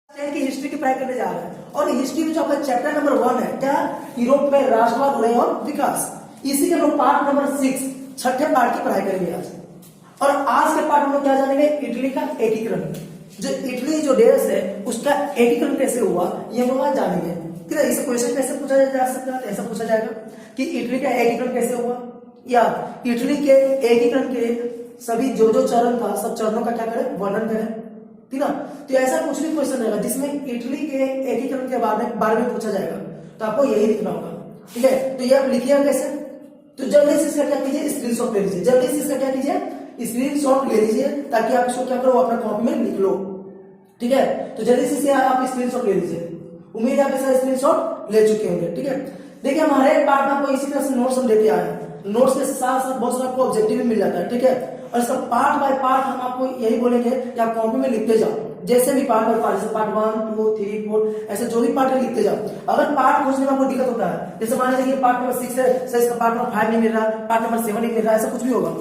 की हिस्ट्री की पढ़ाई करने जा रहे हैं और हिस्ट्री में जो आपका चैप्टर नंबर 1 है क्या, यूरोप में राष्ट्रवाद उदय और विकास, इसी के हम पार्ट नंबर 6 छठे पार्ट की पढ़ाई करेंगे आज। और आज के पार्ट में क्या जानेंगे, इटली का एकीकरण, जो इटली जो देश है उसका एकीकरण कैसे हुआ ये हम लोग जानेंगे। ठीक है, इसे क्वेश्चन कैसे पूछा जा सकता है, ऐसा पूछा जाएगा कि इटली का एकीकरण कैसे हुआ, या इटली के एकीकरण के सभी जो जो चरण था सब चरणों का क्या करें, वर्णन करें। ठीक है, तो ऐसा कुछ भी क्वेश्चन रहेगा जिसमें इटली के एकीकरण के बारे में पूछा जाएगा, तो आपको यही लिखना होगा। ठीक है, तो ये आप लिखिए कैसे, तो जल्दी से इसका क्या कीजिए, स्क्रीनशॉट ले लीजिए, जल्दी से इसका क्या कीजिए, स्क्रीनशॉट ले लीजिए, ताकि आप इसको क्या करो, अपना कॉपी में लिख लो। ठीक है, तो जल्दी से आप स्क्रीनशॉट ले लीजिए, उम्मीद है आप इसका स्क्रीनशॉट ले चुके होंगे। ठीक है, देखिए हमारे पार्ट में आपको इसी तरह से नोट्स हम लेते आए हैं, नोट्स के साथ साथ बहुत सारा आपको ऑब्जेक्टिव भी मिल जाता है। ठीक है, और इसका पार्ट बाय पार्ट हम आपको यही बोलेंगे कि आप कॉपी में लिखते जाओ, जैसे भी पार्ट बाय पार्ट, जैसे पार्ट 1 2 3 4 ऐसे जो भी पार्ट है लिखते जाओ। अगर पार्ट खोजने में आपको दिक्कत होता है, जैसे मान लीजिए पार्ट नंबर 6 है, सर इसका पार्ट नंबर 5 नहीं मिल रहा, पार्ट नंबर 7 नहीं मिल रहा, ऐसा कुछ भी होगा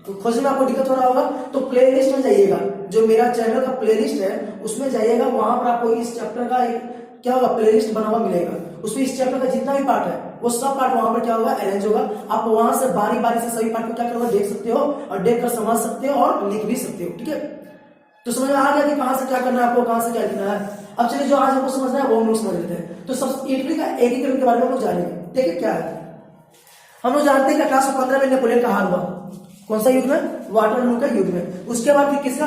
तो खोजने में आपको दिक्कत हो रहा होगा, तो प्लेलिस्ट में जाइएगा, जो मेरा चैनल का प्लेलिस्ट है उसमें जाइएगा, वहां पर आपको इस चैप्टर का एक क्या होगा, प्लेलिस्ट बना हुआ मिलेगा, उसमें इस चैप्टर का जितना भी पार्ट है वो सब पार्ट वहां पर क्या होगा, अरेंज होगा। आप वहां से बारी बारी से सभी पार्ट को क्या करोगे, देख सकते हो और देख कर समझ सकते हो और लिख भी सकते हो। ठीक है, तो समझ में आ गया कि कहां से क्या करना है आपको, कहां से क्या लिखना है। अब चलिए जो आज हमको समझना है वो हम लोग समझ लेते हैं। तो सब इटली का एकीकरण के बारे में हम लोग जानेंगे। देखिए क्या है, हम लोग जानते हैं कि 1815 में नेपोलियन का हार हुआ, कौन सा युद्ध में, वाटरलू का युद्ध में। उसके बाद फिर किसका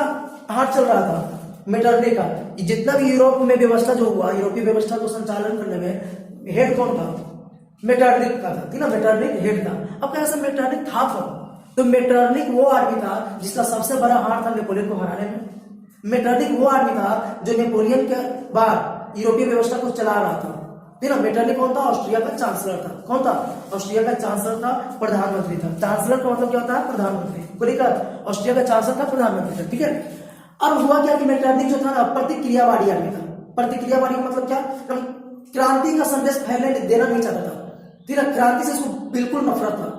हाथ चल रहा था, मेटरनी का। जितना भी यूरोप में व्यवस्था जो हुआ, यूरोपीय व्यवस्था को संचालन करने में हेड कौन था, मेटरनिक का था। ठीक है, मेटरनिक हेड था। अब कैसे मेटरनिक था तो मेटरनिक वो आदमी था जिसका सबसे बड़ा हाथ था नेपोलियन को हराने में। मेटरनिक वो आदमी था जो नेपोलियन के बाद यूरोपीय व्यवस्था को चला रहा था। ठीक है, मेटरनिक कौन था, ऑस्ट्रिया का चांसलर था। कौन था, ऑस्ट्रिया का चांसलर था, प्रधानमंत्री था। चांसलर का मतलब क्या होता है, प्रधानमंत्री। ऑस्ट्रिया का चांसलर था, प्रधानमंत्री था। ठीक है, अब हुआ क्या कि मेटरनिक जो था ना प्रतिक्रियावादी आदमी था। प्रतिक्रियावादी मतलब क्या, क्रांति का संदेश फैलने देना नहीं चाहता था। ठीक है, क्रांति से उसको बिल्कुल नफरत था,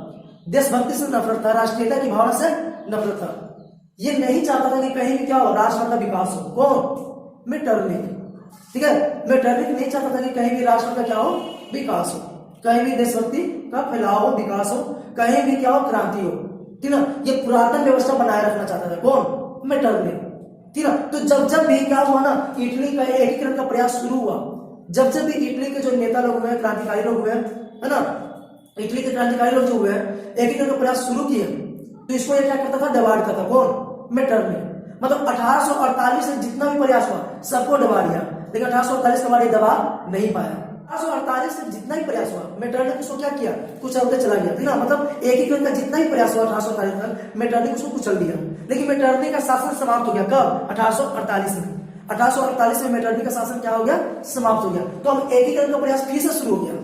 देशभक्ति से नफरत था, राष्ट्रीयता की भावना से नफरत था। ये नहीं चाहता था कि कहीं भी क्या हो, राष्ट्र का विकास हो। कौन, मेटरनिक। ठीक है, मेटरनिक नहीं चाहता था कि कहीं भी राष्ट्र का क्या हो, विकास हो, कहीं भी देशभक्ति का फैलाव हो, विकास हो, कहीं भी क्या हो, क्रांति हो। ठीक है, ये पुरातन व्यवस्था बनाए रखना चाहता था। कौन, मेटरनिक। ठीक है, तो जब भी क्या हुआ ना, इटली का एकीकरण का प्रयास शुरू हुआ, जब भी इटली के जो नेता लोग हुए, क्रांतिकारी लोग हुए, है ना, इटली के क्रांतिकारी लोग जो हुए एकीकरण का प्रयास शुरू किए, तो इसको ये क्या करता था, दबा देता था। कौन, मेटरनिक। मतलब 1848 से जितना भी प्रयास हुआ सबको दबा दिया, लेकिन 1848 के बाद ये दबा नहीं पाया। 1848 से जितना भी प्रयास हुआ मेटरनिक उसको क्या किया, कुछ चलते चला गया। ठीक है, मतलब एकीकरण का जितना भी प्रयास हुआ 1848 तक मेटरनिक उसको कुचल दिया। लेकिन मेटरनिक का शासन समाप्त हो गया कब, 1848 में। 1848 में मेटरनिक का शासन क्या हो गया, समाप्त हो गया। तो अब एकीकरण का प्रयास फिर से शुरू हो गया,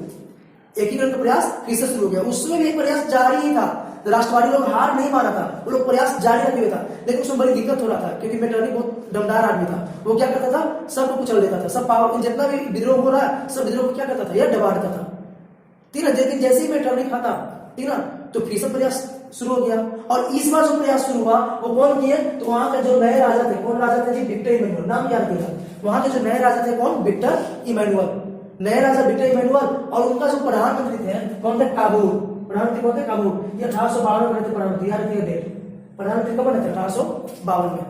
एकीकरण का प्रयास फिर से शुरू हो गया। उसमें भी प्रयास जारी ही था, राष्ट्रवादी लोग हार नहीं माना था, वो लोग प्रयास जारी रखे हुए था। लेकिन उसमें बड़ी दिक्कत हो रहा था क्योंकि मेटरनिक बहुत दमदार आदमी था। वो क्या करता था, सबको कुचल देता था, सब पावर जितना भी विद्रोह हो रहा है सब विद्रोह को क्या करता था, यह दबा देता था। ठीक है, लेकिन जैसे ही मेटरनिक खाता, ठीक है, तो फिर से प्रयास शुरू हो गया। और इस बार जो प्रयास शुरू हुआ वो कौन किए, तो वहां के जो नए राजा थे, कौन राजा थे जी, विक्टर इमैनुअल। नाम याद किया, वहां के जो नए राजा थे कौन, विक्टर इमैनुअल। नए राजा विक्टर इमैनुअल, और उनका जो प्रधानमंत्री थे कौन थे, काबूल। प्रधानमंत्री कौन थे, काबूल। ये 1852 में थे प्रधानमंत्री, याद रखिए डेट, प्रधानमंत्री कब बने थे, 1852 में।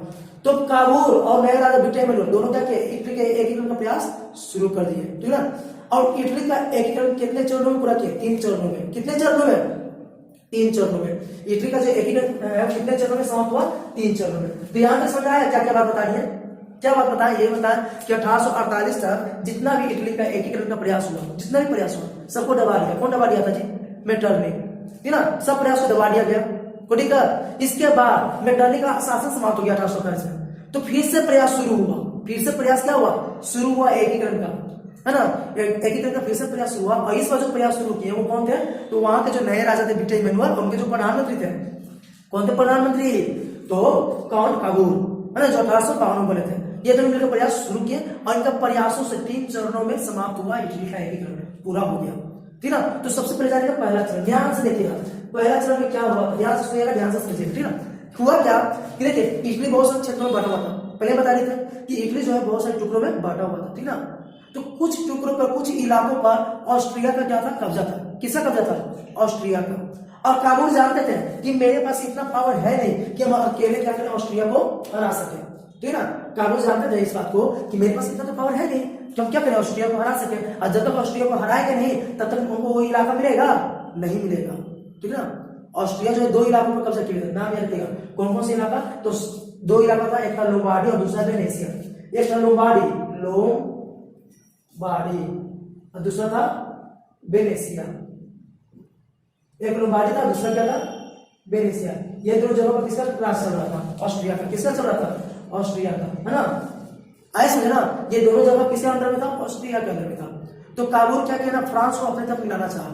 तो काबूल और नए राजा विक्टर इमैनुअल दोनों क्या किए, इटली के एकीकरण का प्रयास शुरू कर दिए। ठीक है, और इटली का एकीकरण कितने चरणों में पूरा किया, 3 चरणों में। कितने चरणों में, 3 चरणों में। इटली का जो एकीकरण है कितने चरणों में समाप्त हुआ, 3 चरणों में। तो यहाँ तक समझ आया, क्या क्या बात बताइए, क्या बात बताएं, ये बताएं कि 1848 तक जितना भी इटली का एकीकरण का प्रयास हुआ, जितना भी प्रयास हुआ सबको दबा दिया। कौन दबा दिया था जी, मेटरनिक। ठीक है, सब प्रयास को दबा दिया गया। ठीक है, इसके बाद मेटरनिक का शासन समाप्त हो गया 1848 में। तो फिर से प्रयास शुरू हुआ, फिर से प्रयास क्या हुआ, शुरू हुआ एकीकरण का, है ना, एकीकरण का फिर से प्रयास हुआ। और इस बार जो प्रयास शुरू किए वो कौन थे, तो वहां के जो नए राजा थे विक्टर इमैनुअल, उनके जो प्रधानमंत्री थे, कौन थे प्रधानमंत्री, तो कौन, काबूल, है ना, जो 1852 बने थे। ये दोनों मिलकर प्रयास शुरू किए और इनका प्रयासों से 3 चरणों में समाप्त हुआ, इटली का एकीकरण पूरा हो गया। ठीक है, तो सबसे पहले जानेगा पहला चरण, ध्यान से देखिएगा पहला चरण में क्या हुआ, ध्यान से सुनिएगा, ध्यान से समझिएगा। ठीक है, हुआ क्या कि देखिए इटली बहुत सारे क्षेत्रों में बांटा हुआ था, पहले बता रहे थे कि इटली जो है बहुत सारे टुकड़ों में बांटा हुआ था, ठीक ना। तो कुछ टुकड़ों पर, कुछ इलाकों पर ऑस्ट्रिया का क्या था, कब्जा था। किसका कब्जा था? ऑस्ट्रिया का। और काबुल जानते थे कि मेरे पास इतना पावर है नहीं कि हम अकेले क्या करें, ऑस्ट्रिया को हरा सके, ठीक ना। काबुल जानते थे इस बात को कि मेरे पास इतना तो पावर है नहीं कि हम क्या करें, ऑस्ट्रिया को हरा सके। और जब तक ऑस्ट्रिया को हराएंगे नहीं तब तक उनको वो इलाका मिलेगा नहीं मिलेगा, ठीक ना। ऑस्ट्रिया जो है 2 इलाकों पर कब्जा किया, नाम याद रखिएगा। कौन कौन से इलाका? तो 2 इलाका था, एक था लोम्बार्डी और दूसरा वेनेसिया। एक था लोम्बार्डी और दूसरा था वेनेसिया। एक लोम्बार्डी था, दूसरा क्या था, वेनेसिया। ये 2 जगहों पर किसका राज चल रहा था? ऑस्ट्रिया का। किसका चल रहा था? ऑस्ट्रिया का, है ना। आए समझे ना, ये दोनों जगह किसके अंडर में था? ऑस्ट्रिया के अंदर में था। तो काबुल क्या किया ना, फ्रांस को अपने तक मिलाना चाहा।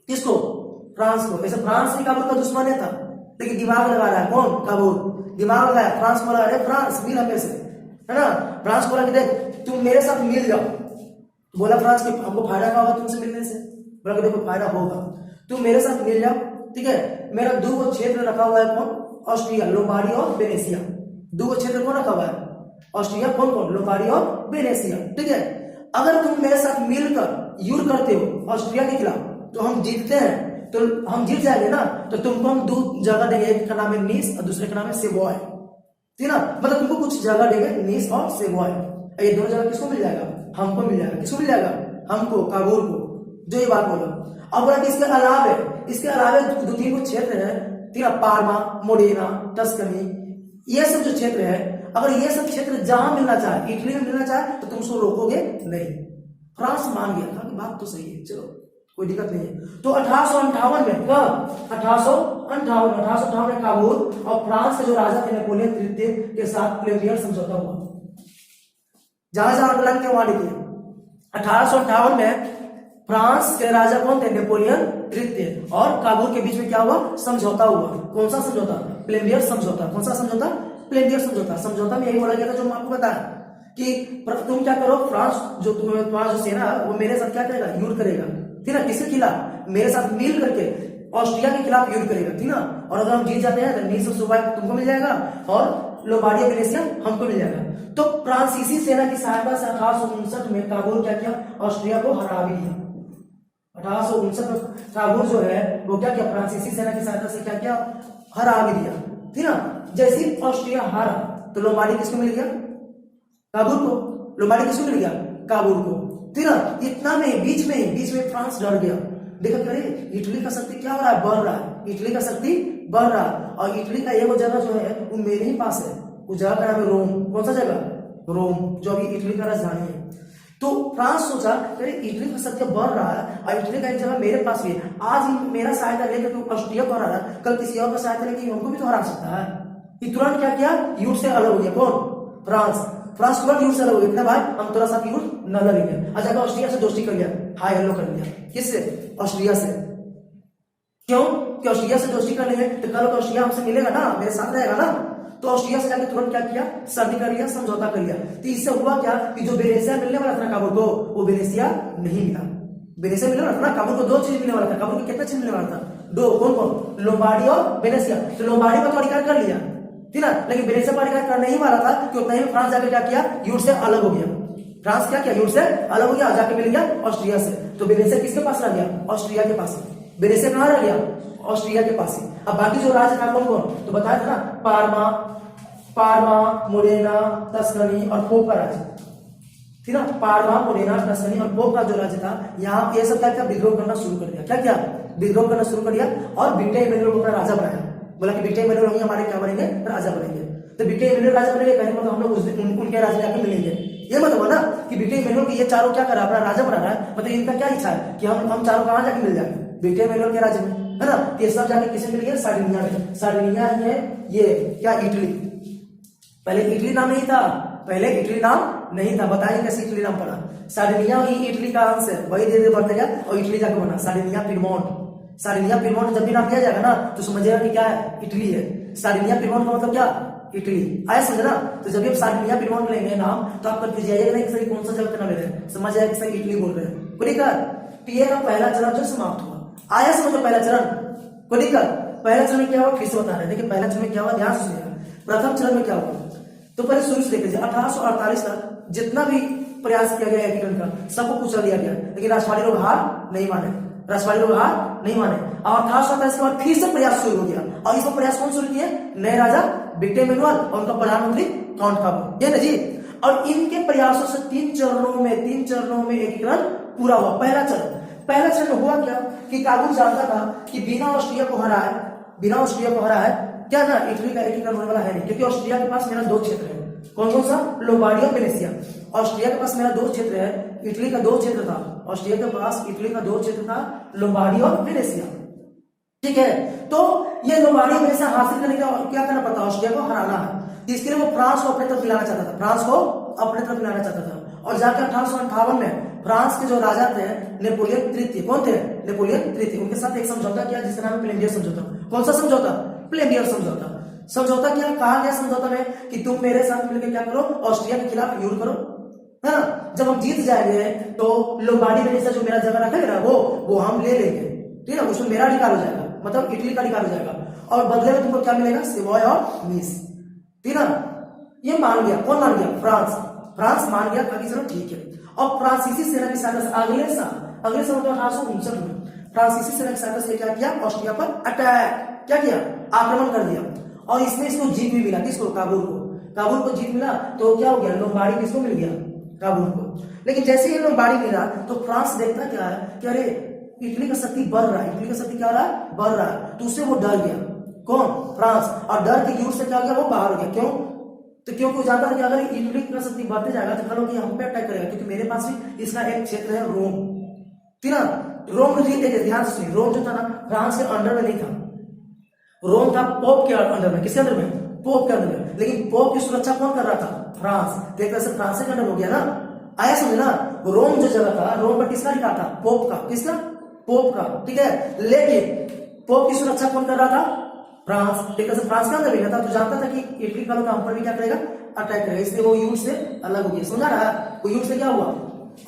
किसको? फ्रांस को। ऐसे फ्रांस ही काबुल का दुश्मन था, लेकिन दिमाग लगा रहा है कौन? काबुल। दिमाग लगाया, फ्रांस को लगा रहे, फ्रांस मिल हमें से, है ना। फ्रांस को लगा देख तुम मेरे साथ मिल जाओ। बोला फ्रांस की हमको फायदा क्या होगा तुमसे मिलने से? बोला कि देखो फायदा होगा, तुम मेरे साथ मिल जाओ, ठीक है। मेरा 2 क्षेत्र रखा हुआ है, कौन? ऑस्ट्रिया, लोम्बार्डी और वेनेसिया। 2 क्षेत्र कौन रखा हुआ है? ऑस्ट्रिया, कौन कौन? लोम्बार्डी और वेनेसिया, ठीक है। अगर तुम मेरे साथ मिलकर युद्ध करते हो ऑस्ट्रिया के खिलाफ तो हम जीतते हैं, तो हम जीत जाएंगे ना, तो तुमको हम 2 जगह देंगे, एक का नाम है नीस और दूसरे का नाम है सेवॉय, ठीक ना। मतलब तुमको कुछ जगह देंगे, नीस और सेवॉय। ये दोनों जगह किसको मिल जाएगा? हमको मिल जाएगा। किसको मिल जाएगा? हमको, काबुल को। जो ये बात बोला। अब बोला कि इसके अलावे 2-3 कुछ क्षेत्र है, ठीक है, पार्मा, मोडेना, टस्कनी, ये सब जो क्षेत्र है, अगर ये सब क्षेत्र जहां मिलना चाहे, इटली में मिलना चाहे, तो तुम उसको रोकोगे नहीं। फ्रांस मान गया था कि बात तो सही है, चलो कोई दिक्कत नहीं है। तो 1858 में, कब? 1858 में काबुल और फ्रांस के जो राजा थे नेपोलियन तृतीय के साथ प्लेबियन समझौता हुआ। जहां जहां अंडरलाइन के वहां लिखिए। 1858 में फ्रांस के राजा कौन थे? नेपोलियन तृतीय। और काबुल के बीच में क्या हुआ? समझौता हुआ। कौन सा समझौता? प्लेबियन समझौता। कौन सा समझौता? प्लेबियन समझौता। समझौता में यही बोला गया था जो मैं आपको बताया कि तुम क्या करो, फ्रांस जो तुम्हारा जो सेना है वो मेरे साथ क्या करेगा? युद्ध करेगा, ठीक ना। किसके खिलाफ? मेरे साथ मिल करके ऑस्ट्रिया के खिलाफ युद्ध करेगा, ठीक ना। और अगर हम जीत जाते हैं तो नीस और तुमको मिल जाएगा और लोम्बार्डी वेनेसिया हमको मिल जाएगा। तो फ्रांसीसी सेना की सहायता से 1859 में काबुल क्या किया? ऑस्ट्रिया को हरा भी दिया। 1859 में काबुल जो है वो क्या किया? फ्रांसीसी सेना की सहायता से क्या किया? हरा भी दिया, ठीक ना। जैसे ऑस्ट्रिया हारा तो लोम्बार्डी किसको मिल गया? काबुल को। लोम्बार्डी किसको मिल गया? काबुल को, ठीक ना। इतना में बीच में फ्रांस डर गया। देखा करे इटली का शक्ति क्या हो रहा है? बढ़ रहा है। इटली का शक्ति बढ़ रहा है। और इटली का एक जगह जो है वो मेरे ही पास है, उस जगह का नाम है रोम। कौन सा जगह? रोम, जो अभी इटली का राजधानी है। तो फ्रांस सोचा अरे इटली का शक्ति बढ़ रहा है और इटली का एक जगह मेरे पास भी है, आज मेरा सहायता लेकर तो ऑस्ट्रिया को हरा रहा है, कल किसी और का सहायता लेकर उनको भी तो हरा सकता है। तुरंत क्या किया? युद्ध से अलग हो गया। कौन? फ्रांस तुरंत युद्ध से अलग हो गया। भाई हम थोड़ा सा युद्ध न लड़ेंगे। अच्छा, ऑस्ट्रिया से दोस्ती कर लिया, हाय हेलो कर लिया। किससे? ऑस्ट्रिया से। क्यों? कि ऑस्ट्रिया से दोस्ती कर लेंगे तो कल ऑस्ट्रिया हमसे मिलेगा ना, मेरे साथ रहेगा ना। तो ऑस्ट्रिया से जाकर तुरंत क्या किया? संधि कर लिया, समझौता कर लिया। तो इससे हुआ क्या कि जो वेनेसिया मिलने वाला था ना काबुल को, वो वेनेसिया नहीं मिला। वेनेसिया मिलने वाला था ना काबुल को, 2 चीज मिलने वाला था। काबुल को कितना चीज मिलने वाला था? 2। कौन कौन? लोम्बार्डी और वेनेसिया। तो लोम्बार्डी का तो अधिकार कर लिया, ठीक ना, लेकिन वेनेसिया पर अधिकार करने ही वाला था कि उतना ही फ्रांस जाकर क्या किया? युद्ध से अलग हो गया। फ्रांस क्या किया? युद्ध से अलग हो गया, जाके मिल गया ऑस्ट्रिया से। तो वेनेसिया किसके पास रह गया? ऑस्ट्रिया के पास। वेनेसिया कहां रह गया? ऑस्ट्रिया के पास। अब बाकी जो राज्य था कौन कौन? तो बताया था ना, पार्मा, मोडेना, टस्कनी और पोप का राज्य, ठीक ना। पार्मा, मोडेना, टस्कनी और पोप का जो राज्य था, यहाँ ये सब क्या विद्रोह करना शुरू कर दिया। क्या किया? विद्रोह करना शुरू कर दिया और विक्टर इमैनुअल को अपना राजा बनाया। बोला कि विक्टर इमैनुअल हम हमारे क्या बनेंगे? राजा बनेंगे। तो विक्टर इमैनुअल राजा बनेंगे, कहने मतलब हम लोग उनके राजा जाके मिलेंगे। ये मतलब ना कि विक्टर इमैनुअल की ये चारों क्या कर रहा है? अपना राजा बना रहा है। मतलब इनका क्या इच्छा है कि हम चारों कहां जाके मिल जाएंगे? विक्टर इमैनुअल के राज्य में, है ना। ये सब जाके किसे मिल गया? सार्डिनिया में। सार्डिनिया ही है ये क्या? इटली। पहले इटली नाम नहीं था, पहले इटली नाम नहीं था। बताइए कैसे इटली नाम पड़ा? सार्डिनिया ही इटली का अंश है, वही धीरे धीरे बढ़ता गया और इटली जाके बना सार्डिनिया पिडमोंट। सार्डिनिया पिडमोंट जब भी नाम दिया जाएगा ना तो समझिएगा कि क्या है? इटली है। सार्डिनिया पिडमोंट का मतलब क्या? इटली। आया समझ ना। तो जब भी आप सार्डिनिया पिडमोंट लेंगे नाम तो आप कंफ्यूज जाइएगा नहीं कि सही कौन सा जगह का नाम ले रहे हैं, समझ जाएगा कि सही इटली बोल रहे हैं। कोई दिक्कत? तो ये का पहला चरण जो समाप्त हुआ। आया समझ लो पहला चरण? कोई दिक्कत? पहला चरण में क्या हुआ फिर से बता रहे हैं। देखिए पहला चरण में क्या हुआ, ध्यान से सुनिएगा। प्रथम चरण में क्या हुआ, तो पहले शुरू से देखिए 1848 तक जितना भी प्रयास किया गया एकीकरण का सबको कुचल दिया गया, लेकिन राष्ट्रवादी लोग हार नहीं माने, राष्ट्रवादी लोग हार नहीं माने। और 1847 के बाद फिर से प्रयास शुरू हो गया, और इसमें प्रयास कौन शुरू किए, नए राजा विक्टर मैनुअल और उनका प्रधानमंत्री काउंट काबू, ये ना जी। और इनके प्रयासों से तीन चरणों में एकीकरण पूरा हुआ। पहला चरण हुआ क्या कि काबुल जानता था कि बिना ऑस्ट्रिया को हराए क्या ना इटली का एकीकरण होने वाला है नहीं, क्योंकि ऑस्ट्रिया के पास मेरा दो क्षेत्र है, कौन सा, लोम्बार्डी और वेनेसिया। ऑस्ट्रिया के पास मेरा दो क्षेत्र है, इटली का दो क्षेत्र था, ऑस्ट्रिया के पास इटली का दो क्षेत्र था, लोम्बार्डी और वेनेसिया, ठीक है। तो ये लोम्बार्डी और वेनेसिया हासिल करने का क्या करना पड़ता, ऑस्ट्रिया को हराना है। इसके लिए वो फ्रांस को अपने तरफ मिलाना चाहता था, और जाकर 1858 में फ्रांस के जो राजा थे नेपोलियन तृतीय, कौन थे, नेपोलियन तृतीय, उनके साथ एक समझौता किया जिसका नाम है प्लेमियर समझौता। कौन सा समझौता, प्लेमियर समझौता क्या कहा गया समझौता में कि तुम मेरे साथ मिलकर क्या करो, ऑस्ट्रिया के खिलाफ युद्ध करो, है ना। जब हम जीत जाएंगे तो लोम्बार्डी वेनेसिया जो मेरा जगह रखेगा ना वो हम ले लेंगे, ठीक है, उसमें मेरा अधिकार हो जाएगा, मतलब इटली का अधिकार हो जाएगा, और बदले में तुमको क्या मिलेगा, सेवॉय और नीस, ठीक है। ये मान गया, कौन मान गया, फ्रांस मान गया, कहा कि चलो ठीक है। और फ्रांसीसी सेना की सहायता से अगले साल 1859 में फ्रांसीसी सेना की सहायता से क्या किया, ऑस्ट्रिया पर अटैक, क्या किया, आक्रमण कर दिया, और इसमें इसको जीत भी मिला, किसको, काबुल को जीत मिला। तो क्या हो गया, लोम्बार्डी किसको मिल गया, काबुल को। लेकिन जैसे ही लोम्बार्डी मिला तो फ्रांस देखता क्या है कि अरे इटली का शक्ति बढ़ रहा है, बढ़ रहा है, तो उससे वो डर गया, कौन, फ्रांस, और डर के युद्ध से क्या हो गया, वो बाहर हो गया। क्यों, तो क्योंकि जानता था कि अगर इटली का शक्ति बढ़ते जाएगा तो कल हम पे अटैक करेगा, क्योंकि मेरे पास भी इसका एक क्षेत्र है रोम, ठीक है। रोम को जीत गए, ध्यान से सुनिए, रोम जो था ना फ्रांस के अंडर में नहीं था, रोम था पोप के अंडर में, किसके अंडर में, पोप के अंडर में। लेकिन पोप की सुरक्षा कौन कर रहा था, फ्रांस, तो एक तरह से फ्रांस के अंडर हो गया ना, आया समझे ना। रोम जो जगह था, रोम पर किसका अधिकार था, पोप का, किसका, पोप का, ठीक है। लेकिन पोप की सुरक्षा कौन कर रहा था, फ्रांस, एक तरह से फ्रांस का अंदर भी था, तो जानता था कि इटली का लोग हम पर भी क्या करेगा, अटैक करेगा, इसलिए वो युद्ध से अलग हो गया, समझा रहा है, वो युद्ध से क्या हुआ,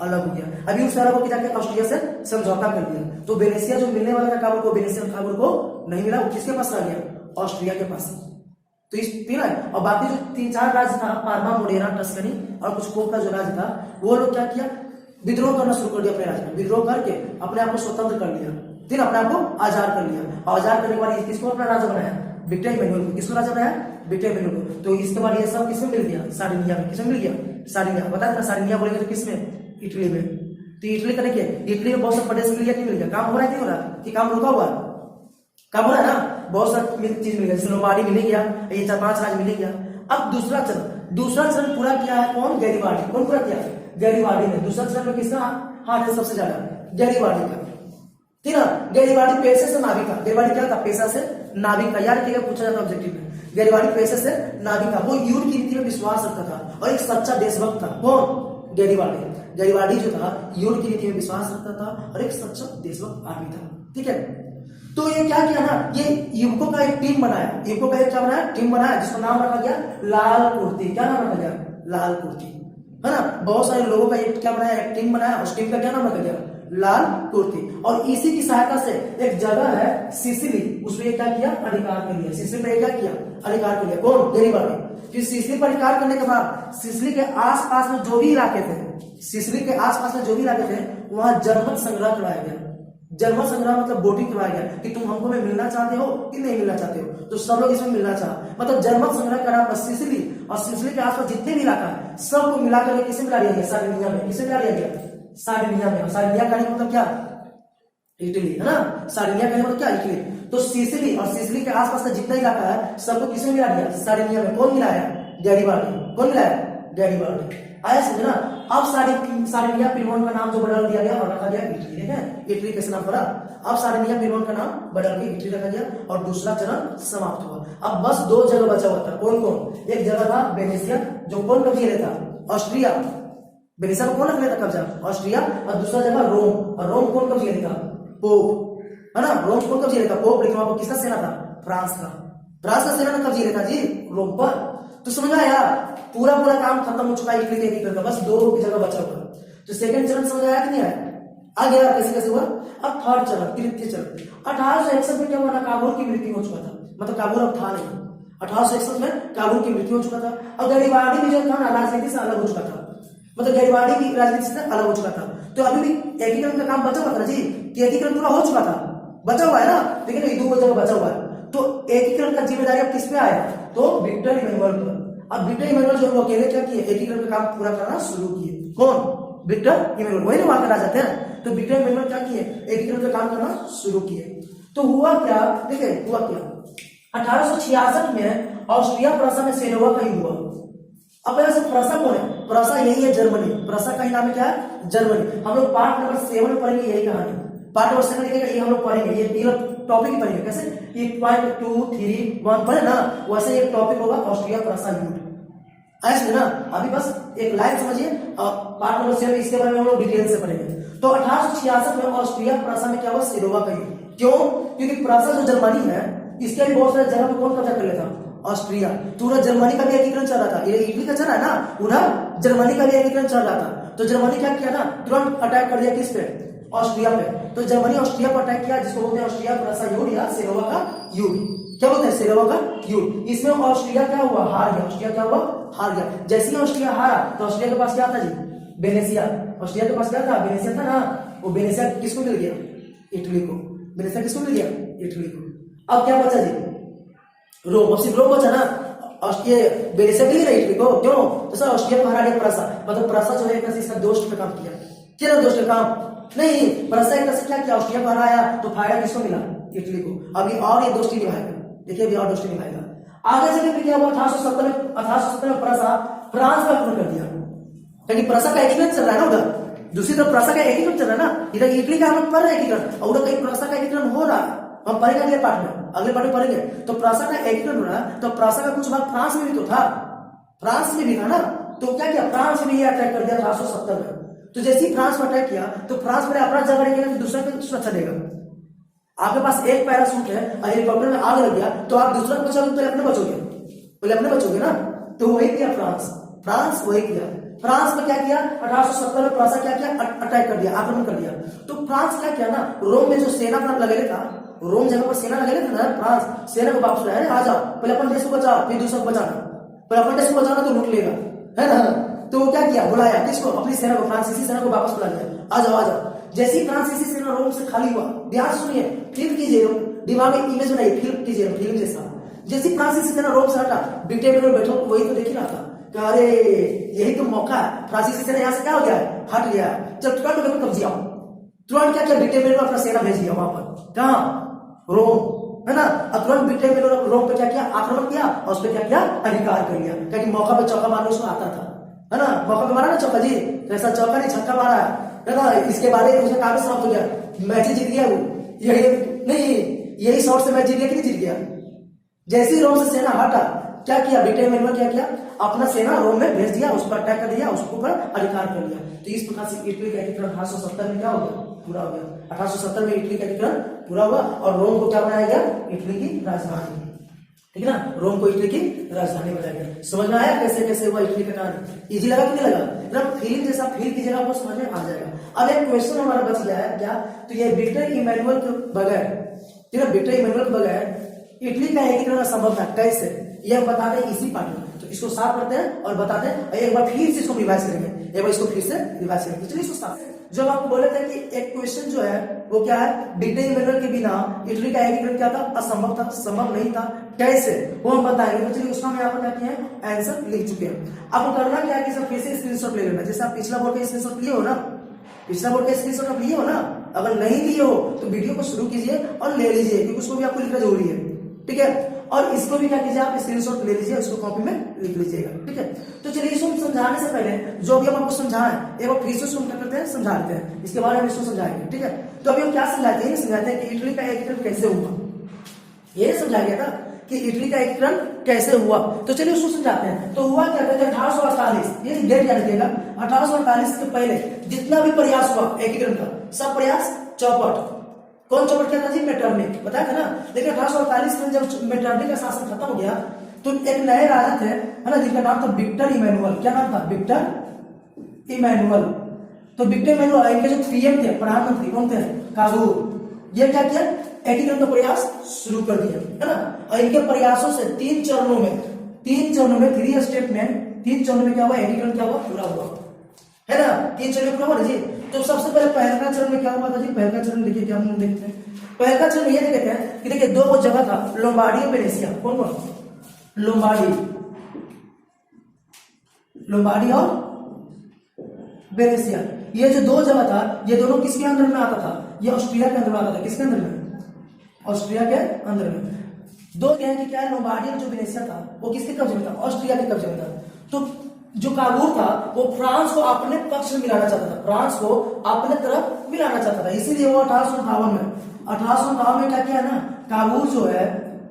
अलग हो गया। अभी उस तरह को जाके ऑस्ट्रिया से समझौता कर दिया, तो वेनेसिया जो मिलने वाला था काबुल को, वेनेसिया काबुल को नहीं मिला, वो किसके पास आ गया, ऑस्ट्रिया के पास। तो इस तीन है, और बाकी जो 3-4 राज्य था, पार्मा, मोडेरा, टस्कनी और कुछ पोप का जो राज्य था, वो लोग क्या किया, विद्रोह करना शुरू कर दिया अपने राज्य में, विद्रोह करके अपने आप को स्वतंत्र कर लिया, फिर अपने आप को आजाद कर लिया। आजाद करने के बाद किसको अपना राजा बनाया, विक्टर मैनुअल को, किसको राजा बनाया, विक्टर मैनुअल को। तो इसके बाद ये सब किसमें मिल गया, सार्डिनिया में, किसमें मिल गया, सार्डिनिया, बता देना, सार्डिनिया बोलेंगे तो किसमें, इटली में। तो इटली करने के इटली में बहुत सा प्रदेश मिल गया, नहीं मिल गया, काम हो रहा है, नहीं हो रहा, कि काम रुका हुआ, काम हो रहा है ना, बहुत सारा चीज मिल गया, जैसे लोम्बार्डी मिल गया, ये 4-5 राज्य मिल गया। अब दूसरा चरण पूरा किया है कौन, गैरिबाल्डी, कौन पूरा किया, गैरिबाल्डी ने। दूसरा चरण में किसका हाथ है सबसे ज्यादा, गैरिबाल्डी का, ठीक है। गैरिबाल्डी पेशे से नाविक था, गैरिबाल्डी क्या था, पेशा से नाविक था, यार पूछा जाता ऑब्जेक्टिव में, गैरिबाल्डी पेशे से नाविक था, वो युद्ध की नीति में विश्वास रखता था और एक सच्चा देशभक्त था, कौन, गैरिबाल्डी जो था युद्ध की नीति में विश्वास रखता था और एक सच्चा देशभक्त आदमी था, ठीक है। तो ये क्या किया ना, ये युवकों का एक टीम बनाया, युवकों का एक क्या बनाया, टीम बनाया, जिसका नाम रखा गया लाल कुर्ती, क्या नाम रखा गया, लाल कुर्ती, है ना। बहुत सारे लोगों का एक क्या बनाया, एक टीम बनाया, उस टीम का क्या नाम रखा गया, लाल कुर्ती। और इसी की सहायता से एक जगह है सिसिली, उसमें क्या किया, अधिकार कर लिया, सिसिली पे क्या किया, अधिकार कर लिया, कौन, गैरिबाल्डी। फिर सिसिली पर अधिकार करने के बाद सिसिली के आसपास में जो भी इलाके थे, वहां जनमत संग्रह करवाया गया। जनमत संग्रह मतलब वोटिंग करवाया गया कि तुम हमको में मिलना चाहते हो कि नहीं मिलना चाहते हो, तो सब लोग इसमें मिलना चाहा, मतलब जनमत संग्रह करा सिसिली, और सिसिली के आसपास जितने भी इलाका है सबको मिलाकर किसे मिला दिया गया, सार्डिनिया में, किसे मिला दिया गया, सार्डिनिया में। सार्डिनिया का मतलब क्या, इटली, है ना, सार्डिनिया का मतलब क्या, इटली। तो सिसिली और सिसिली के आसपास का जितना इलाका है सबको किसे मिला दिया, सार्डिनिया में। कौन मिलाया, गैरिबाल्डी, कौन मिलाया, गैरिबाल्डी, आया समझना। अब सार्डिनिया पिरोन का नाम जो बदल दिया गया और रखा गया इटली, ठीक है, इटली कैसे नाम पड़ा, अब सार्डिनिया पिरोन का नाम बदल के इटली रखा गया और दूसरा चरण समाप्त हुआ। अब बस 2 जगह बचा हुआ था, कौन कौन, एक जगह था वेनेसिया, जो कौन कब्जे लेता, ऑस्ट्रिया, वेनेसिया को कौन रख लेता कब्जा, ऑस्ट्रिया, और दूसरा जगह रोम, और रोम कौन कब्जे लेता, पोप, है ना, रोम कौन कब्जे लेता, पोप। लेकिन वहां पर किसका सेना था, फ्रांस का सेना ने कब्जे लेता जी रोम पर। तो समझ आया, पूरा काम खत्म हो चुका है इटली के एकीकरण का, बस 2 की जगह बचा हुआ। तो सेकंड चरण समझ आया कि नहीं आया, आ गया कैसे कैसे हुआ। अब थर्ड चरण तृतीय चरण 1861 में क्या हुआ ना, काबुल की मृत्यु हो चुका था, मतलब काबुल अब था नहीं। 1861 में काबुल की मृत्यु हो चुका था और गैरिबाल्डी भी जो था ना राजनीति से अलग हो चुका था, मतलब गैरिबाल्डी की राजनीति से अलग हो चुका था। तो अभी भी एकीकरण का काम बचा हुआ था जी, कि एकीकरण पूरा हो चुका था, बचा हुआ है ना, लेकिन ये दो जगह बचा हुआ है। तो एकीकरण का जिम्मेदारी अब किस पे आया, तो विक्टर इमैनुअल पर। अब विक्टर इमैनुअल जो अकेले क्या किए, एकीकरण का काम पूरा करना शुरू किए। कौन, विक्टर इमैनुअल, वही ना वहां के राजा थे। तो विक्टर इमैनुअल क्या किए, एकीकरण का काम करना शुरू किए। तो हुआ क्या, देखिए हुआ क्या, 1866 में ऑस्ट्रिया प्रसा में सेनोवा का युद्ध हुआ। अब ऐसे प्रसा कौन है, प्रसा यही है जर्मनी, प्रसा का ही नाम है क्या है, जर्मनी। हम लोग पार्ट नंबर 7 में पढ़ेंगे यही कहानी, पार्ट नंबर 7 लिखेगा ये हम लोग पढ़ेंगे, ये तीनों टॉपिक ही पढ़ेंगे। कैसे, ये 2, 3, 1 पढ़े ना, वैसे एक टॉपिक होगा ऑस्ट्रिया प्रसा युद्ध, ऐसे ना। अभी बस एक लाइन समझिए और पार्ट नंबर 7 इसके बारे में हम लोग डिटेल से पढ़ेंगे। तो 1866 में ऑस्ट्रिया प्रसा में क्या हुआ, सेनोवा का युद्ध। क्यों, क्योंकि प्रसा जो जर्मनी है इसके भी बहुत सारे जगह पे कौन कब्जा कर लेता, ऑस्ट्रिया। पूरा जर्मनी का भी एकीकरण चल रहा था, ये इटली का चल रहा है ना, पूरा जर्मनी का भी एकीकरण चल रहा था। तो जर्मनी क्या किया ना, तुरंत अटैक कर दिया किस पे, ऑस्ट्रिया पे। तो जर्मनी ऑस्ट्रिया पर अटैक किया, जिसको बोलते हैं ऑस्ट्रिया प्रसा युद्ध या सेनोवा का युद्ध। क्या बोलते हैं, सेनोवा का युद्ध। इसमें ऑस्ट्रिया क्या हुआ, हार गया। ऑस्ट्रिया क्या हुआ, हार गया। जैसे ही ऑस्ट्रिया हारा तो ऑस्ट्रिया के पास क्या था जी, वेनेसिया। ऑस्ट्रिया के पास क्या था, वेनेसिया था ना। वो वेनेसिया किसको मिल गया, इटली को। वेनेसिया किसको मिल गया, इटली को। अब क्या बचा जी, रोम। अब सिर्फ रोम बचा ना, ऑस्ट्रिया वेनेसिया मिल गया इटली को। क्यों, तो सर ऑस्ट्रिया को हरा गया प्रसा, मतलब प्रसा जो है इसका दोस्त का काम किया। क्या दोस्त का काम, नहीं, प्रसा एक तरह से क्या किया, ऑस्ट्रिया को हराया तो फायदा किसको मिला, इटली को। अभी और ये दोस्ती निभाएगा, देखिए अभी और दोस्ती निभाएगा। आगे चल के क्या हुआ, 1870 में प्रसा फ्रांस का आक्रमण कर दिया, क्योंकि प्रसा का एकीकरण चल रहा है ना उधर। दूसरी तरफ प्रसा का एकीकरण चल रहा है ना, इधर इटली का हम लोग पढ़ रहे हैं एकीकरण, और उधर कहीं प्रसा का एकीकरण हो रहा है। हम पढ़ेंगे अगले पार्ट में, अगले पार्ट में पढ़ेंगे। तो प्रसा का एकीकरण हो रहा है, तो प्रसा का कुछ भाग फ्रांस में भी तो था, फ्रांस में भी था ना। तो क्या किया, फ्रांस में ये अटैक कर दिया 1870 में। तो जैसे ही फ्रांस में अटैक किया तो फ्रांस में अपना जगह रहेगा तो दूसरा पे सुरक्षा देगा। आपके पास एक पैरासूट है और हेलीकॉप्टर में आग लग गया तो आप दूसरा को बचाओगे, पहले अपने बचोगे, पहले अपने बचोगे ना। तो वही किया फ्रांस, फ्रांस वही किया। फ्रांस में क्या किया, 1870 में प्रसा क्या किया, अटैक कर दिया, आक्रमण कर दिया। तो फ्रांस क्या किया ना, रोम में जो सेना अपना लगे था, रोम जगह पर सेना लगे थे ना, फ्रांस सेना को वापस लाया, आ जाओ पहले अपन देश को बचाओ फिर दूसरा को बचाना, पहले अपन देश को बचाना तो लूट लेगा, है ना। तो वो क्या किया, बुलाया किसको, अपनी सेना को, फ्रांसीसी सेना को वापस बुला लिया, आ जाओ आ जाओ। जैसे ही फ्रांसीसी सेना रोम से खाली हुआ, ध्यान सुनिए, फील कीजिए, दिमाग में इमेज बनाइए, फील कीजिए, फिल्म जैसा। जैसे फ्रांसीसी सेना रोम से हटा, ब्रिटेन में बैठो वही तो देख ही रहा था, अरे यही तो मौका है, फ्रांसीसी सेना यहाँ से क्या हो गया, हट गया, जब तुरंत कब्जे आओ। तुरंत क्या किया, ब्रिटेन में अपना सेना भेज दिया वहां पर, कहा, रोम, है ना। अब तुरंत ब्रिटेन में रोम पे क्या किया, आक्रमण किया और उस पर क्या किया, अधिकार कर लिया, क्योंकि मौका पे चौका मारने उसको आता था, है ना। मौका पे मारा ना चौका जी, ऐसा चौका नहीं छक्का मारा है ना। इसके बाद उसे काफी समाप्त हो गया, मैच जीत गया वो, यही नहीं, यही शॉट से मैच जीत गया कि नहीं जीत गया। जैसे ही रोम से सेना हटा, क्या किया, ब्रिटेन में क्या किया, अपना सेना रोम में भेज दिया, उस पर अटैक कर दिया, उसके ऊपर अधिकार कर लिया। तो इस प्रकार से इटली का एकीकरण 1870 में क्या हो गया, पूरा हो गया। 1870 में इटली का एकीकरण पूरा हुआ और रोम को क्या बनाया गया, इटली की राजधानी, ठीक है ना। रोम को इटली की राजधानी बनाया गया। समझ में आया कैसे कैसे हुआ इटली का कहानी, इजी लगा कि नहीं लगा, एकदम फील जैसा, फील की जगह आपको समझ में आ जाएगा। अब एक क्वेश्चन हमारा बच गया है क्या, तो ये विक्टर इमैनुअल के बगैर, ठीक है, विक्टर इमैनुअल के बगैर इटली का एकीकरण असंभव था, कैसे, ये हम बताते हैं इसी पार्ट में। तो इसको साफ करते हैं और बताते हैं, एक बार फिर से इसको रिवाइज करेंगे, एक बार इसको फिर से रिवाइज करेंगे। चलिए इसको साफ, जब आपको बोले थे कि एक क्वेश्चन जो है वो क्या है, विक्टर इमैनुअल के बिना इटली का एकीकरण क्या था, असंभव था, संभव नहीं था, कैसे, वो हम बताएंगे। तो चलिए उसका हम यहाँ पर क्या किया है, आंसर लिख चुके हैं। आपको करना क्या है कि सब फिर से स्क्रीनशॉट ले लेना, जैसे आप पिछला बोर्ड का स्क्रीनशॉट लिए हो ना, पिछला बोर्ड का स्क्रीनशॉट आप लिए हो ना, अगर नहीं लिए हो तो वीडियो को शुरू कीजिए और ले लीजिए, क्योंकि उसको भी आपको लिखना जरूरी है, ठीक है। और इसको भी क्या कीजिए, आप स्क्रीनशॉट ले लीजिए, उसको कॉपी में लिख लीजिएगा, ठीक है। तो चलिए इसको समझाने से पहले जो भी हम आपको समझाएं, एक बार फिर से उसको क्या करते हैं, समझा देते हैं, इसके बारे में इसको समझाएंगे, ठीक है। तो अभी हम क्या समझाते हैं, समझाते हैं कि इटली का एकीकरण कैसे हुआ, ये समझाया गया था कि इटली का एकीकरण कैसे हुआ। तो चलिए उसको समझाते हैं। तो हुआ क्या था, 1848, ये डेट याद रखिएगा, 1848 के पहले जितना भी प्रयास हुआ एकीकरण का, सब प्रयास चौपट, कौन चौपट किया था जी, मेटरनिक, बताया था ना। लेकिन 1848 में जब मेटरनिक का शासन खत्म हो गया तो एक नए राजा थे, है ना, जिनका नाम था विक्टर इमैनुअल। क्या नाम था, विक्टर इमैनुअल। तो विक्टर मैनुअल इनके जो पीएम थे, प्रधानमंत्री कौन थे, काबूल, ये क्या किया, एकीकरण का प्रयास शुरू कर दिया, है ना। और इनके प्रयासों से 3 चरणों में 3 स्टेप में 3 चरणों में क्या हुआ, एकीकरण क्या हुआ, पूरा हुआ, है ना। 3 चरण में पूरा हुआ जी। तो सबसे पहले पहला चरण में क्या हुआ था जी, पहला चरण देखिए क्या हम लोग देखते हैं। पहला चरण ये देखते हैं कि देखिए 2 जगह था, लोम्बार्डी और वेनेसिया। कौन कौन, लोम्बार्डी और वेनेसिया, ये जो 2 जगह था, ये दोनों किसके अंदर में आता था, ये ऑस्ट्रिया के अंदर में आता था। किसके अंदर में, ऑस्ट्रिया के अंदर में। 2 कहें कि क्या है, लोम्बार्डी और जो वेनेसिया था वो किसके कब्जे में था, ऑस्ट्रिया के कब्जे में था। तो जो काबूल था वो फ्रांस को अपने पक्ष में मिलाना चाहता था, फ्रांस को अपने तरफ मिलाना चाहता था, इसीलिए वो 1858 में क्या किया ना, काबूल जो है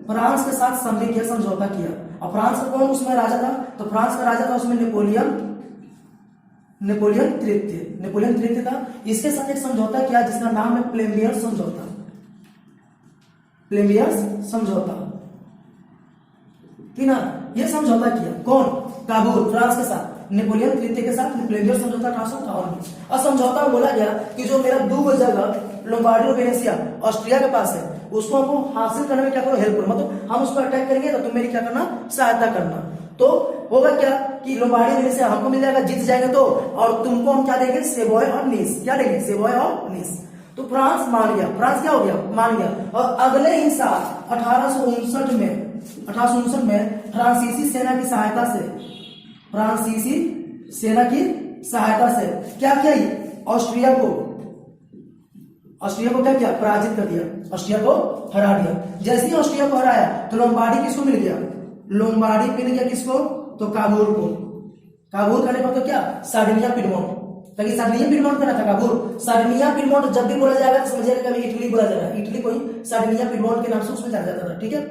फ्रांस के साथ संधि किया, समझौता किया। और फ्रांस का कौन उसमें राजा था, तो फ्रांस का राजा था उसमें नेपोलियन तृतीय था। इसके साथ एक समझौता किया जिसका नाम है प्लेबियस समझौता, कि ना, ये समझौता किया कौन, काबूल, फ्रांस के साथ, नेपोलियन तृतीय के साथ प्लेबियस समझौता 1858 में। और समझौता में बोला गया कि जो मेरा 2 जगह लोम्बार्डी और वेनेसिया ऑस्ट्रिया के पास है, उसको हमको हासिल करने में क्या करो, हेल्प करो, मतलब हम उसको अटैक करेंगे तो तुम मेरी क्या करना, सहायता करना। तो होगा क्या कि लोम्बार्डी वेनेसिया हमको मिल जाएगा, जीत जाएंगे तो, और तुमको हम क्या देंगे, सेवॉय और नीस, क्या देंगे, सेवॉय और नीस। तो फ्रांस मान गया, फ्रांस क्या हो गया, मान गया। और अगले ही साल 1859 में फ्रांसीसी सेना की सहायता से क्या किया, ऑस्ट्रिया को क्या किया, पराजित कर दिया, ऑस्ट्रिया को हरा दिया। जैसे ही ऑस्ट्रिया को हराया तो लोम्बार्डी किसको मिल गया, लोम्बार्डी मिल गया किसको, तो काबूल को। काबूल करने पर तो क्या, सार्डिनिया पिडमोंट, ताकि सार्डिनिया पिडमोंट करना था काबूल। सार्डिनिया पिडमोंट जब भी बोला जाएगा तो समझिएगा कभी इटली बोला जाएगा, इटली को ही सार्डिनिया पिडमोंट के नाम से उसमें जाना जाता था, ठीक है।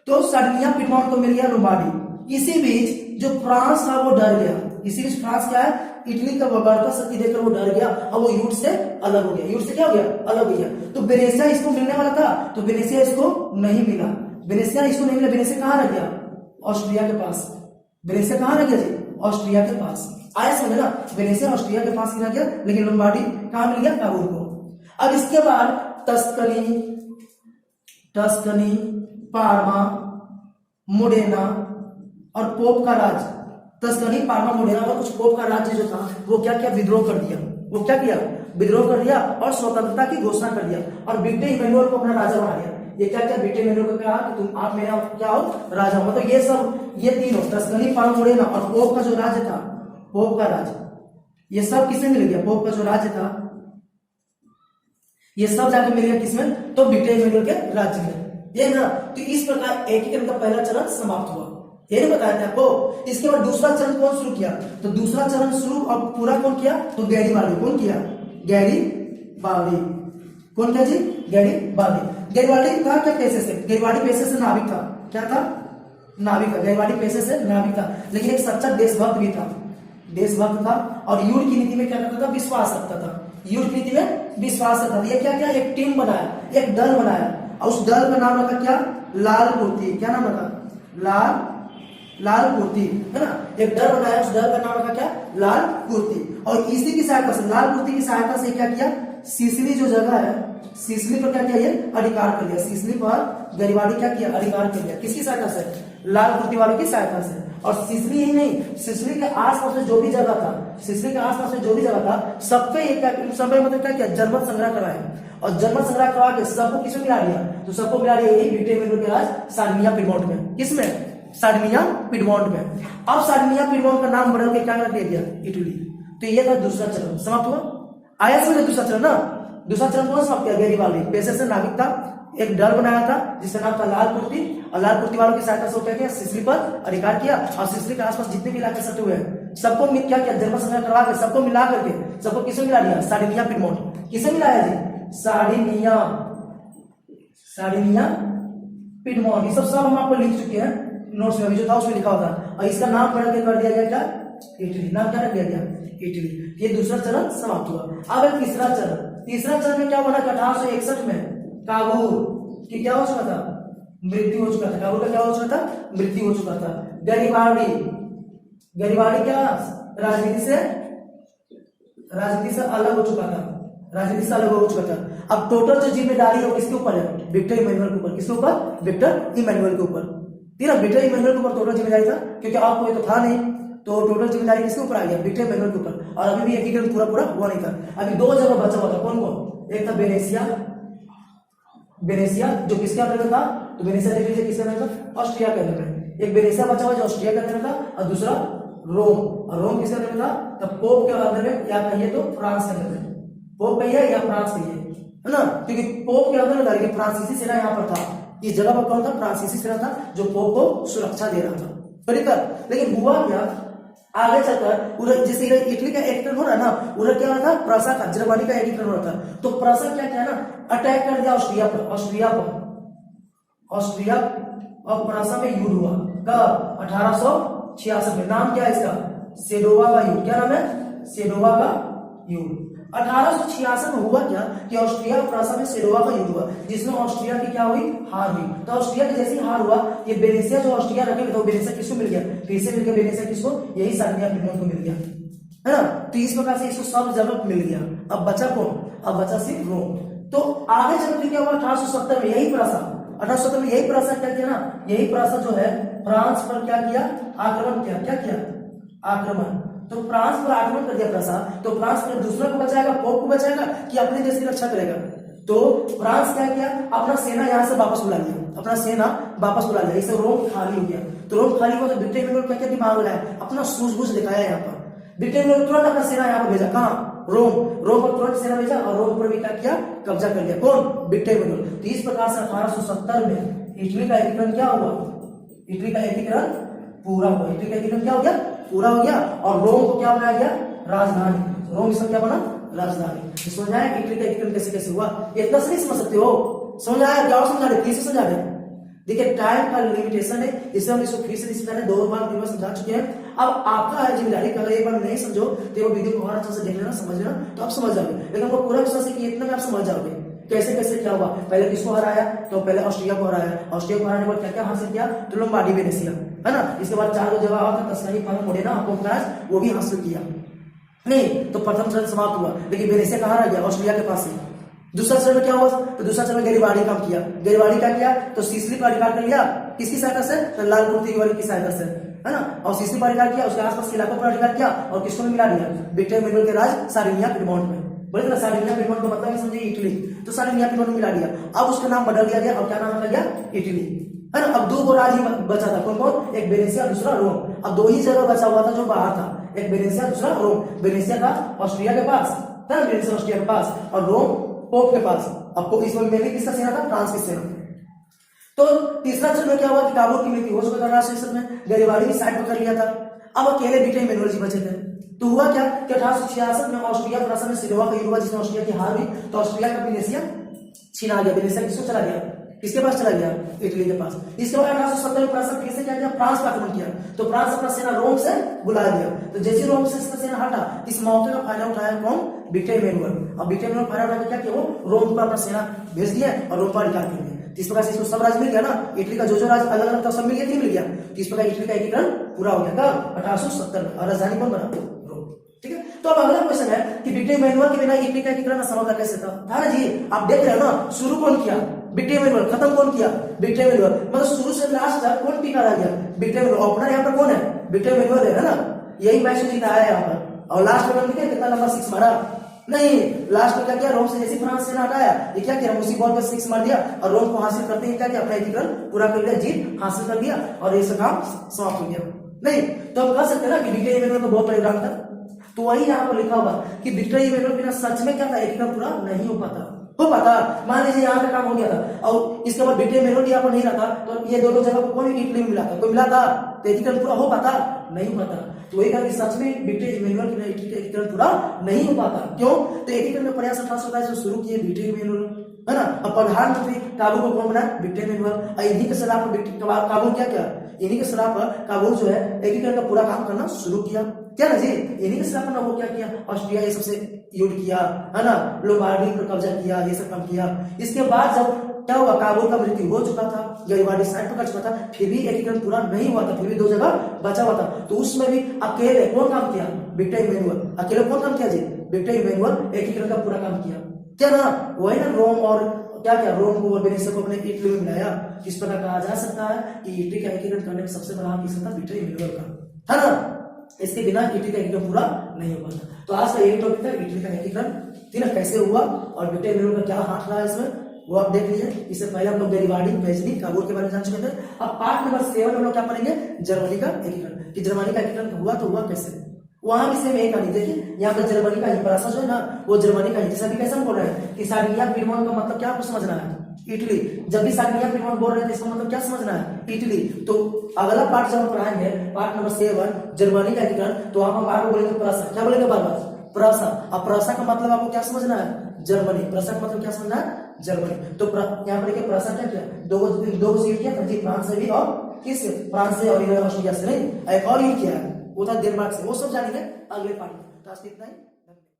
तो सार्डिनिया पिडमोंट को मिल गया लोम्बार्डी। इसी बीच जो फ्रांस था वो डर गया, इसी बीच फ्रांस क्या है, इटली का बढ़ता शक्ति देखकर वो डर गया और वो यूरोप से अलग हो गया, यूरोप से क्या हो गया, अलग हो गया। तो वेनेसिया इसको मिलने वाला था, तो वेनेसिया इसको नहीं मिला, वेनेसिया कहाँ रह गया, ऑस्ट्रिया के पास। वेनेसिया कहाँ रह गया जी, ऑस्ट्रिया के पास। आया समझ ना, वेनेसिया ऑस्ट्रिया के पास रह गया, लेकिन लोम्बार्डी कहाँ मिल गया, काबूल को। अब इसके बाद टस्कनी, पार्मा, मोडेना और पोप का राज, टस्कनी, पार्मा, मोडेना और कुछ पोप का राज्य जो था वो क्या किया, विद्रोह कर दिया। वो क्या किया, विद्रोह कर दिया और स्वतंत्रता की घोषणा कर दिया और विक्टर इमैनुअल को अपना राजा बना दिया। ये क्या किया, विक्टर इमैनुअल को कहा कि तुम आप मेरा क्या हो, राजा हो। मतलब ये तीनों, टस्कनी, पार्मा, मोडेना और पोप का जो राज्य था, पोप का राज्य, ये सब किसे मिल गया, पोप का जो राज्य था ये सब जाके मिल गया किसमें, तो विक्टर इमैनुअल के राज्य में। ये ना, तो इस प्रकार एकीकरण का पहला चरण समाप्त हुआ, ये नहीं बताया था आपको। इसके बाद दूसरा चरण कौन शुरू किया, तो दूसरा चरण शुरू और पूरा कौन किया, तो गैरीबाल्दी। कौन किया, गैरीबाल्दी। कौन किया जी, गैरीबाल्दी। गैरीबाल्दी था क्या पेशे से, गैरीबाल्दी पेशे से नाविक था। क्या था, नाविक था, गैरीबाल्दी पेशे से नाविक था, लेकिन एक सच्चा देशभक्त भी था, देशभक्त था। और युद्ध की नीति में क्या करता था, विश्वास रखता था, युद्ध की नीति में विश्वास रखता था। ये क्या क्या, एक टीम बनाया, एक दल बनाया और उस दल का नाम रखा क्या, लाल कुर्ती। क्या नाम रखा, लाल कुर्ती, है ना। एक दल बनाया, उस दल का नाम रखा क्या, लाल कुर्ती। और इसी की सहायता से, लाल कुर्ती की सहायता से क्या किया, सिसिली जो जगह है, सिसिली पर क्या किया, ये अधिकार कर लिया। सिसिली पर गैरीबाल्दी क्या किया, अधिकार कर लिया। किसकी सहायता से, लाल कुर्ती वालों की सहायता से। और सिसिली ही नहीं, सिसिली के आसपास में जो भी जगह था, सिसिली के आसपास में जो भी जगह था, सब पे समय मतलब क्या किया, जनमत संग्रह कराया। और जनमत संग्रह करवा के सबको किसमें मिला दिया, तो सबको मिला दिया यही विक्टर इमैनुअल के राज सार्डिनिया पिडमोंट में। किसमें, सार्डिनिया पिडमोंट में। अब सार्डिनिया पिडमोंट का नाम बदल के क्या कर दिया, इटली। तो ये था दूसरा चरण, समाप्त हुआ। आया समझ दूसरा चरण ना, दूसरा चरण कौन समाप्त किया, गैरीबाल्दी पेशे से नाविक था, एक दल बनाया था जिसका नाम था लाल कुर्ती, और लाल कुर्ती वालों की सहायता से क्या किया, सिसिली पर अधिकार किया। और सिसिली के आसपास जितने भी इलाके सटे हुए हैं सबको क्या किया, जनमत संग्रह करवा के सबको मिला करके सबको किसमें मिला दिया, सार्डिनिया पिडमोंट। किसे मिलाया जी, सार्डिनिया पिडमोंट। ये सब हम आपको लिख चुके हैं नोट्स में, अभी जो था उसमें लिखा होता। और इसका नाम बदल के कर दिया गया क्या, इटली। नाम क्या रख दिया गया, इटली। ये दूसरा चरण समाप्त हुआ। अब है तीसरा चरण। तीसरा चरण में क्या बना, 1861 में काबूल की क्या हो चुका था, मृत्यु हो चुका था। काबूल का क्या हो चुका था, मृत्यु हो चुका था। गैरीबाल्दी क्या राजनीति से राजनीति से अलग हो चुका था, राजनीति से अलग हो चुका था। अब टोटल जो जिम्मेदारी है किसके ऊपर है? विक्टर इमैनुअल के ऊपर। किसके ऊपर? विक्टर इमैनुअल के ऊपर। ठीक है, विक्टर इमैनुअल के ऊपर टोटल जिम्मेदारी था, क्योंकि आप कोई तो था नहीं, तो टोटल जिम्मेदारी किसके ऊपर आ गया? विक्टर इमैनुअल के ऊपर। और अभी भी एकीकरण पूरा हुआ नहीं था, अभी दो जगह बचा हुआ था। कौन कौन? एक था वेनेसिया, वेनेसिया जो किसके अंदर में था? तो वेनेसिया देख लीजिए किसके अंदर था? ऑस्ट्रिया के अंदर में। एक वेनेसिया बचा हुआ जो ऑस्ट्रिया के अंदर में था, और दूसरा रोम। और रोम किसके अंदर में था? तब पोप के अंदर में, या कहिए तो फ्रांस के अंदर में। पोप कहिए या फ्रांस कहिए, है ना, क्योंकि पोप के अंदर में था, फ्रांसीसी सेना यहाँ पर था। इस जगह पर कौन था? फ्रांसीसी सेना था, जो पोप को सुरक्षा दे रहा था। ठीक है, लेकिन हुआ क्या आगे चलकर, उधर जैसे इटली का एकीकरण हो रहा है ना, उधर क्या हो रहा था? प्रसा का, जर्मनी का एकीकरण हो रहा था। तो प्रसा क्या किया ना, अटैक कर दिया ऑस्ट्रिया पर। ऑस्ट्रिया और प्रसा में युद्ध हुआ। कब? 1866 में। नाम क्या है इसका? सेडोवा का युद्ध। क्या नाम है? सेडोवा का युद्ध। 1866 में हुआ क्या कि ऑस्ट्रिया और प्रसा में सेडोवा का युद्ध हुआ, जिसमें ऑस्ट्रिया की क्या हुई? हार हुई। तो ऑस्ट्रिया की जैसी हार हुआ, ये वेनेसिया जो ऑस्ट्रिया रखे तो वेनेसिया किसको मिल गया? फिर से मिल गया वेनेसिया किसको? यही सार्डिनिया फिनलैंड को मिल गया, है ना। तो इस प्रकार से इसको सब जगह मिल गया। अब बचा कौन? अब बचा सिर्फ रोम। तो आगे चलकर क्या हुआ? 1870 में यही प्रसा, 1870 में यही प्रसा क्या किया ना, यही प्रसा जो है फ्रांस पर क्या किया? आक्रमण किया। क्या किया? आक्रमण। तो फ्रांस पर आक्रमण कर दिया प्रसा। तो फ्रांस पर दूसरा को बचाएगा, पोप को बचाएगा, कि अपने देश की रक्षा करेगा? तो फ्रांस क्या किया? अपना सेना यहाँ से वापस बुला लिया, अपना सेना वापस बुला लिया। इससे रोम खाली हो गया। तो रोम खाली हुआ तो विक्टर इमैनुअल क्या क्या दिमाग लगाया? अपना सूझबूझ दिखाया यहाँ पर। विक्टर इमैनुअल तुरंत अपना सेना यहाँ पर भेजा। कहाँ? रोम। रोम पर तुरंत सेना भेजा और रोम पर भी क्या किया? कब्जा कर लिया। कौन? Victor Emmanuel. तो इस प्रकार से 1870 में इटली का एकीकरण क्या हुआ? इटली का एकीकरण पूरा हुआ। इटली का एकीकरण क्या हो गया? पूरा हो गया। और रोम को क्या बनाया गया? राजधानी। रोम इसका क्या बना? राजधानी। समझ आया इटली का एकीकरण कैसे कैसे हुआ? इतना से नहीं समझ सकते हो? समझ आया? क्या समझा रहे? फिर से समझा रहे? देखिए टाइम का लिमिटेशन है, इसलिए हम इसको फिर से पहले 2 बार समझा चुके हैं। अब आपका है जिम्मेदारी, अगर एक बार नहीं समझो तो वीडियो को और अच्छे से देख लेना, समझ लेना, तो आप समझ जाओगे। लेकिन हमको पूरा विश्वास है कि इतना में आप समझ जाओगे कैसे कैसे क्या हुआ। पहले किसको हराया? तो पहले ऑस्ट्रिया को हराया। ऑस्ट्रिया को हराने के बाद क्या क्या हासिल किया? तो लोम्बार्डी वेनेसिया, है ना। इसके बाद 4 जगह और था, तस्करी, पालम, मोडेना, पोम्पलाज, वो भी हासिल किया। नहीं तो प्रथम चरण समाप्त हुआ, लेकिन वेनेसिया कहाँ रह गया? ऑस्ट्रिया के पास ही। दूसरा चरण में क्या हुआ? तो दूसरा चरण में गैरिबाल्डी काम किया। गैरिबाल्डी क्या किया? तो सिसिली का अधिकार कर लिया। किसकी सहायता से? तो लाल कुर्ती की सहायता से, है ना। और सिसिली का अधिकार किया, उसके आसपास के इलाकों पर अधिकार किया, और किसको मिला दिया? विक्टर इमैनुअल के राज सार्डिनिया पिडमोंट में। बोले ना सार्डिनिया पिडमोंट का मतलब समझे इटली, तो सार्डिनिया पिडमोंट में मिला दिया। अब उसका नाम बदल दिया गया, और क्या नाम रखा गया? इटली, है ना। अब 2 को राज ही बचा था। कौन कौन? एक वेनेसिया, दूसरा रोम। अब 2 ही जगह बचा हुआ था जो बाहर था, एक वेनेसिया, दूसरा रोम। वेनेसिया था ऑस्ट्रिया के पास, था वेनेसिया ऑस्ट्रिया के पास, और रोम पोप के पास। अब इसमें मेनली किसका सेना था? फ्रांस की सेना। तो तीसरा चरण में क्या हुआ कि काबुल की मृत्यु हो चुका था राष्ट्र में, गैरिबाल्डी भी साइड पर कर लिया था। अब अकेले विक्टर इमैनुअल जी बचे थे। तो हुआ क्या कि 1866 में ऑस्ट्रिया फ्रांस में सिडोवा का युद्ध हुआ, जिसमें ऑस्ट्रिया की हार हुई। तो ऑस्ट्रिया का वेनेसिया छीना गया। वेनेसिया किसको चला गया? किसके पास चला गया? इटली के पास। इसके बाद 1870 में फ्रांस ने फिर से क्या किया? फ्रांस पर आक्रमण किया। तो फ्रांस अपना सेना रोम से बुला दिया। तो जैसे रोम से इसका सेना हटा, इस मौके का फायदा उठाया कौन? Victor Emmanuel. अब विक्टर इमैनुअल फायदा उठाकर क्या किया? वो रोम पर अपना सेना भेज दिया और रोम पर अधिकार कर दिया। इस प्रकार से इसको सब राज मिल गया ना, इटली का जो राज अलग अलग था सब मिल गया, नहीं मिल गया। तो इस प्रकार इटली का एकीकरण पूरा हो गया। कब? 1870 में। और राजधानी कौन बना? रोम। ठीक है। तो अब अगला क्वेश्चन है कि विक्टर इमैनुअल के बिना इटली का एकीकरण संभव कैसे था? ना जी, आप देख रहे हो ना, शुरू कौन किया? Victor Emmanuel. खत्म कौन किया? Victor Emmanuel. मतलब शुरू से लास्ट तक कौन टिका रह गया? Victor Emmanuel. ओपनर यहाँ पर कौन है? विक्टर इमैनुअल है ना। यही मैच जिताया है यहाँ पर। और लास्ट में लिखे कितना नंबर 6 मारा? नहीं, लास्ट में क्या किया? रोम से जैसे फ्रांस से हटाया, ये क्या किया? उसी बॉल पर 6 मार दिया, और रोम को हासिल करते ही क्या किया? अपना एकीकरण पूरा कर लिया, जीत हासिल कर लिया, और ये सब काम समाप्त हो गया। नहीं तो हम कह सकते हैं ना कि विक्टर इमैनुअल का बहुत बड़ा योगदान था। तो वही यहाँ पर लिखा हुआ कि विक्टर इमैनुअल बिना सच में क्या था? एकीकरण पूरा नहीं हो पाता। मान लीजिए यहाँ का काम हो गया था, और इसके बाद विक्टर इमैनुअल यहाँ पर नहीं रहता, तो ये दोनों जगह को कौन इटली में मिला था? कोई मिला था? तो एकीकरण पूरा हो पाता? नहीं हो पाता। तो वही कहा कि सच में विक्टर इमैनुअल के बिना एकीकरण पूरा नहीं हो पाता। क्यों? तो एकीकरण में प्रयास 1827 में शुरू किए विक्टर इमैनुअल, है ना। अब प्रधानमंत्री काबुल को कौन बना? Victor Emmanuel. इन्हीं के सलाह पर काबुल क्या किया? इन्हीं के सलाह पर काबुल जो है एकीकरण का पूरा काम करना शुरू किया। क्या ना जी? इन्हीं के सलाह पर ना वो क्या किया? ऑस्ट्रिया ये सबसे युद्ध किया, है ना, लोम्बार्डी पर कब्जा किया, ये सब काम किया। इसके बाद जब क्या हुआ, काबुल का मृत्यु हो चुका था, गरिवाडी साइड पकड़ चुका था, फिर भी एकीकरण पूरा नहीं हुआ था, फिर भी 2 जगह बचा हुआ था। तो उसमें भी अकेले कौन काम किया, विक्टर इमैनुअल। अकेले कौन काम किया जी, विक्टर इमैनुअल एकीकरण का पूरा काम किया। क्या ना, वही ना रोम और क्या रोम को और वेनिस को अपने इटली में मिलाया। इस प्रकार कहा जा सकता है कि इटली का एकीकरण करने में सबसे बड़ा हाथ किसका था, विक्टर इमैनुअल का, है ना। इसके बिना इटली का एकीकरण पूरा नहीं हो पाता। तो आज का यही टॉपिक था, इटली का एकीकरण ठीक है कैसे हुआ और विक्टर इमैनुअल का क्या हाथ रहा इसमें, वो आप देख लीजिए। इससे पहले हम लोग गरिवाडी, पेजनी, काबुल के बारे में जान चुके थे। अब पार्ट नंबर 7 हम लोग क्या पढ़ेंगे, जर्मनी का एकीकरण, कि जर्मनी का एकीकरण हुआ तो हुआ कैसे। वहां भी सेम एक कहानी, देखिए यहाँ पर जर्मनी का हिब्रासा जो है ना, वो जर्मनी का, जैसा भी कैसे हम बोल रहे हैं कि सार्डिनिया पिडमोंट का मतलब क्या आपको समझना है, इटली। जब भी सार्डिनिया पिडमोंट बोल रहे हैं तो इसका मतलब क्या समझना है, इटली। तो अगला पार्ट जब हम पढ़ाएंगे, पार्ट नंबर 7 जर्मनी का एकीकरण, तो आप बार बोलेंगे प्रसा, क्या बोलेंगे बार बार, प्रसा। अब प्रसा का मतलब आपको क्या समझना है, जर्मनी। प्रसा का मतलब क्या समझना है, जर्मनी। तो यहाँ पर देखिए प्रसा क्या किया, दो सीट किया फ्रांस से भी, और किस, फ्रांस से और ऑस्ट्रिया से नहीं, एक और यूज किया है, वो था डेनमार्क से। वो सब जानेंगे अगले पार्ट में। तो आज इतना ही।